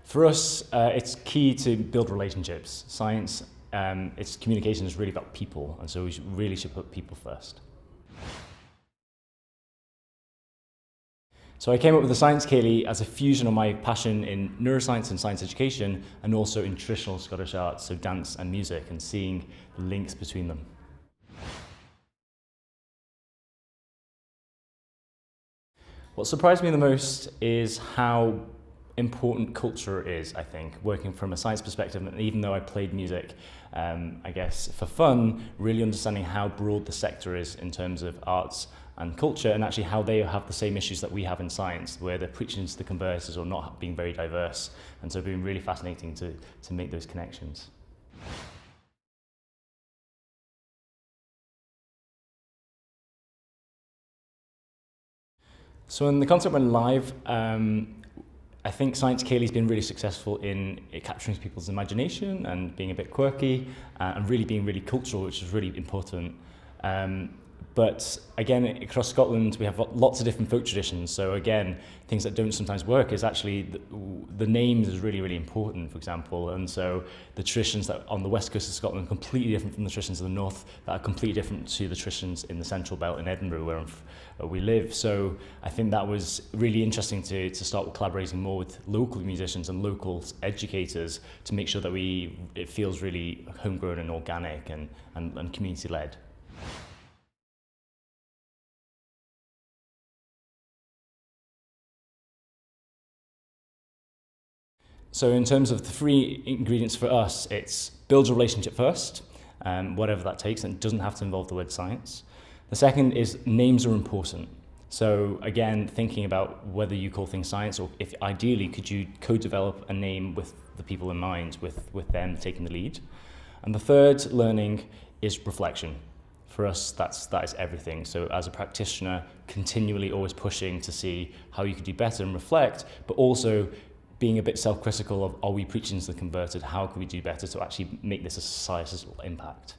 For us, it's key to build relationships. Science, its communication is really about people, and so we really should put people first. So I came up with the Science Ceilidh as a fusion of my passion in neuroscience and science education, and also in traditional Scottish arts, so dance and music, and seeing the links between them. What surprised me the most is how important culture is, I think, working from a science perspective. And even though I played music, I guess for fun, really understanding how broad the sector is in terms of arts and culture, and actually how they have the same issues that we have in science, where they're preaching to the converters or not being very diverse. And so it's been really fascinating to make those connections. So when the concept went live, I think Science Ceilidh has been really successful in capturing people's imagination and being a bit quirky and really being really cultural, which is really important. But again, across Scotland, we have lots of different folk traditions. So again, things that don't sometimes work is actually the names is really, really important, for example. And so the traditions that on the west coast of Scotland are completely different from the traditions of the north, that are completely different to the traditions in the central belt in Edinburgh, where we live. So I think that was really interesting to start collaborating more with local musicians and local educators to make sure that it feels really homegrown and organic and community-led. So in terms of the three ingredients for us, it's build a relationship first, whatever that takes, and it doesn't have to involve the word science. The second is names are important. So again, thinking about whether you call things science, or if ideally could you co-develop a name with the people in mind, with them taking the lead. And the third learning is reflection. For us, that is everything. So as a practitioner, continually always pushing to see how you could do better and reflect, but also being a bit self-critical of, are we preaching to the converted? How can we do better to actually make this a societal impact?